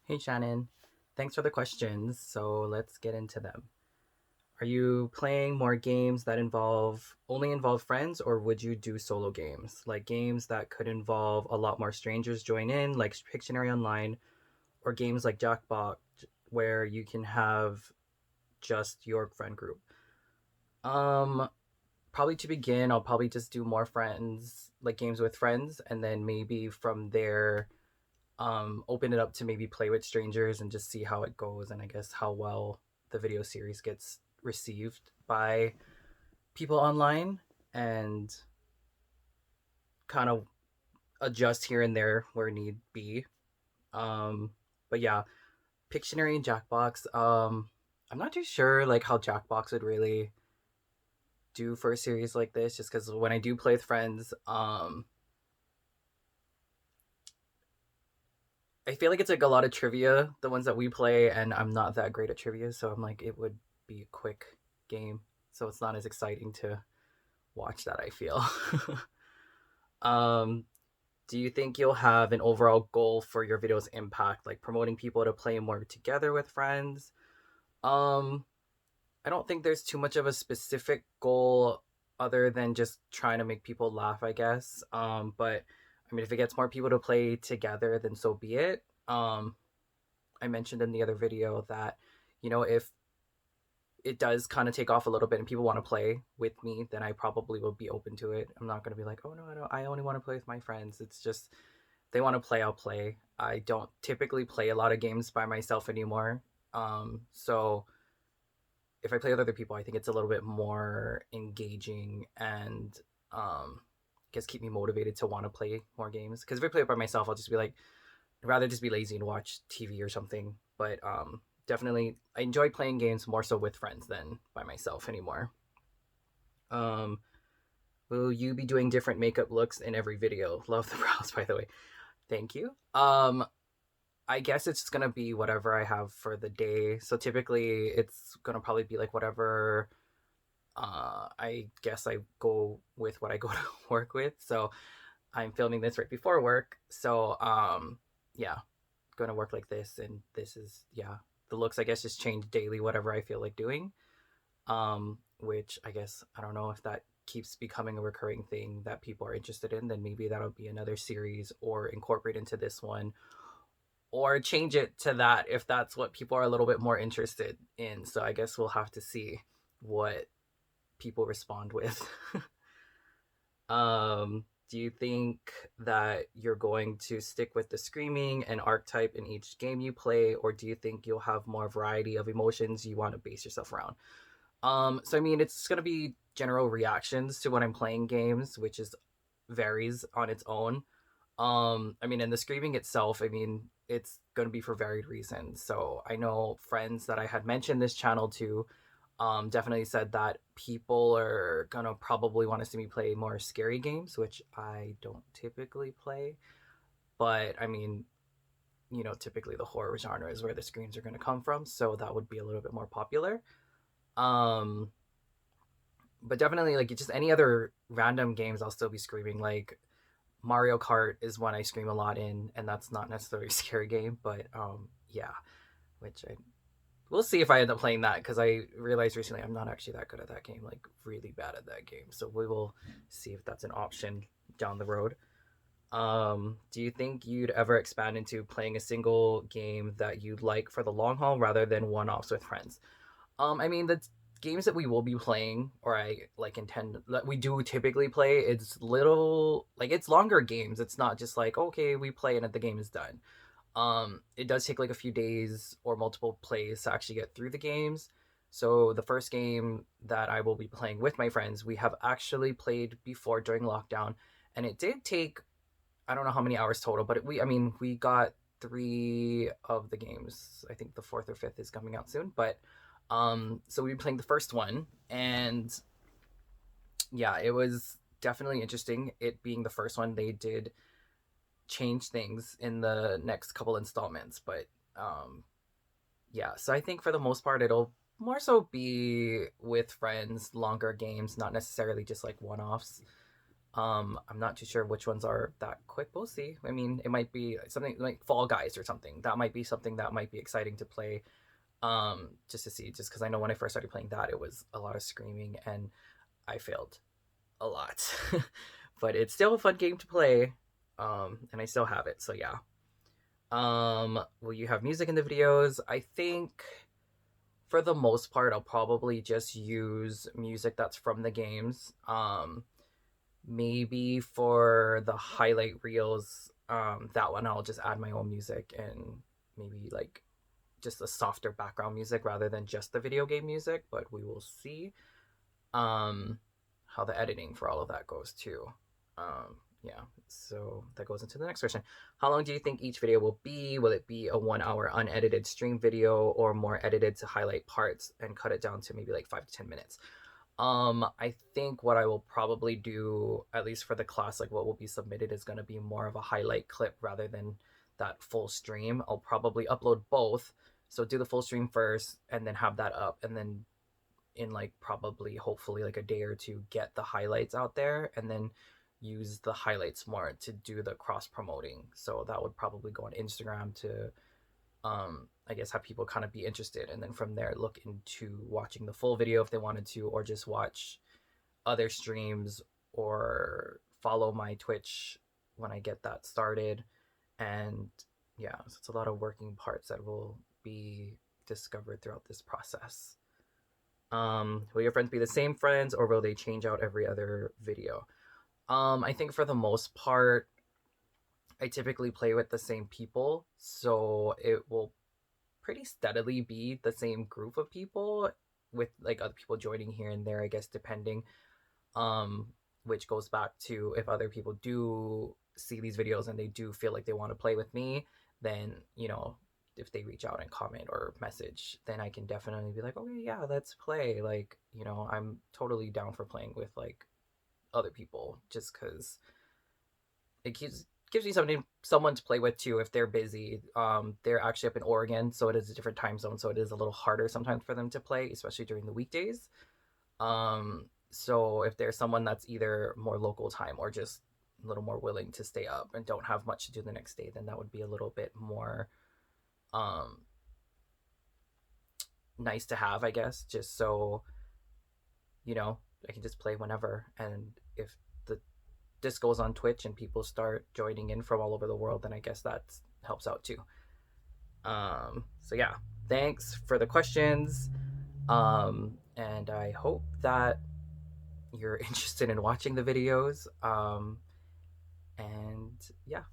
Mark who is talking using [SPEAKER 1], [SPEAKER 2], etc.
[SPEAKER 1] Hey Shannon, thanks for the questions. So let's get into them. Are you playing more games that only involve friends, or would you do solo games? Like games that could involve a lot more strangers join in, like Pictionary Online, or games like Jackbox where you can have just your friend group. Um Probably to begin, I'll probably just do more friends, like games with friends, and then maybe from there open it up to maybe play with strangers and just see how it goes, and I guess how well the video series gets received by people online, and kind of adjust here and there where need be. Um, but yeah, Pictionary and Jackbox. I'm not too sure like how Jackbox would really do for a series like this, just because when I do play with friends, I feel like it's like a lot of trivia, the ones that we play, and I'm not that great at trivia, so I'm like it would be a quick game, so it's not as exciting to watch that. I feel. um, do you think you'll have an overall goal for your video's impact, like promoting people to play more together with friends? Um, I don't think there's too much of a specific goal other than just trying to make people laugh, I guess. But I mean, if it gets more people to play together, then so be it. I mentioned in the other video that, if it does kind of take off a little bit and people want to play with me, then I probably will be open to it. I'm not going to be like, oh no, I don't. I only want to play with my friends. It's just if they want to play, I'll play. I don't typically play a lot of games by myself anymore. So if I play with other people, I think it's a little bit more engaging and I guess keep me motivated to want to play more games. Because if I play it by myself, I'll just be like, I'd rather just be lazy and watch TV or something. But definitely, I enjoy playing games more so with friends than by myself anymore. Um, will you be doing different makeup looks in every video? Love the brows, by the way. Thank you. I guess it's gonna be whatever I have for the day. So typically, it's gonna probably be like whatever. I guess I go with what I go to work with. So I'm filming this right before work. So yeah, going to work like this, and this is, yeah, the looks I guess just change daily, whatever I feel like doing. Which I guess I don't know if that keeps becoming a recurring thing that people are interested in, then maybe that'll be another series or incorporate into this one, or change it to that if that's what people are a little bit more interested in. So I guess we'll have to see what people respond with. Do you think that you're going to stick with the screaming and archetype in each game you play, or do you think you'll have more variety of emotions you want to base yourself around? So I mean, it's gonna be general reactions to when I'm playing games, which is varies on its own. I mean, in the screaming itself, I mean, it's gonna be for varied reasons. So I know friends that I had mentioned this channel to definitely said that people are gonna probably want to see me play more scary games, which I don't typically play. But I mean, typically the horror genre is where the screams are gonna come from, so that would be a little bit more popular. Um, but definitely like just any other random games, I'll still be screaming. Like Mario Kart is one I scream a lot in, and that's not necessarily a scary game, but yeah, which I we'll see if I end up playing that, because I realized recently I'm not actually that good at that game, like really bad at that game. So we will see if that's an option down the road. Do you think you'd ever expand into playing a single game that you'd like for the long haul rather than one offs with friends? I mean, the games that we will be playing, or I like intend that we do typically play, it's little like it's longer games. It's not just like okay, we play and the game is done. It does take like a few days or multiple plays to actually get through the games. So the first game that I will be playing with my friends, we have actually played before during lockdown, and it did take, I don't know how many hours total, but I mean, we got three of the games. I think the fourth or fifth is coming out soon, but so we were playing the first one, and yeah, it was definitely interesting. It being the first one, they did change things in the next couple installments, but um yeah, so I think for the most part it'll more so be with friends, longer games, not necessarily just like one-offs. I'm not too sure which ones are that quick. We'll see. I mean, it might be something like Fall Guys or something. That might be something that might be exciting to play. Just to see, just because I know when I first started playing that, it was a lot of screaming and I failed a lot. But it's still a fun game to play. And I still have it. So yeah. Will you have music in the videos? I think for the most part, I'll probably just use music that's from the games. Maybe for the highlight reels, that one I'll just add my own music and maybe like just a softer background music rather than just the video game music. But we will see um, how the editing for all of that goes too. Yeah, so that goes into the next question. How long do you think each video will be? Will it be a 1 hour unedited stream video or more edited to highlight parts and cut it down to maybe like 5 to 10 minutes? I think what I will probably do, at least for the class, like what will be submitted, is going to be more of a highlight clip rather than that full stream. I'll probably upload both. So do the full stream first and then have that up, and then in like probably hopefully like a day or two get the highlights out there, and then use the highlights more to do the cross promoting. So that would probably go on Instagram to I guess have people kind of be interested, and then from there look into watching the full video if they wanted to, or just watch other streams or follow my Twitch when I get that started. And yeah, so it's a lot of working parts that will be discovered throughout this process. Will your friends be the same friends or will they change out every other video? I think for the most part, I typically play with the same people, so it will pretty steadily be the same group of people with like other people joining here and there, I guess, depending. Um, which goes back to if other people do see these videos and they do feel like they want to play with me, then, if they reach out and comment or message, then I can definitely be like, okay, yeah, let's play. Like, I'm totally down for playing with like other people just because it gives you someone to play with too if they're busy. They're actually up in Oregon, so it is a different time zone, so it is a little harder sometimes for them to play, especially during the weekdays. So if there's someone that's either more local time or just a little more willing to stay up and don't have much to do the next day, then that would be a little bit more um nice to have, I guess, just so I can just play whenever. And if the this goes on Twitch and people start joining in from all over the world, then I guess that helps out too. So yeah, thanks for the questions. And I hope that you're interested in watching the videos. And yeah,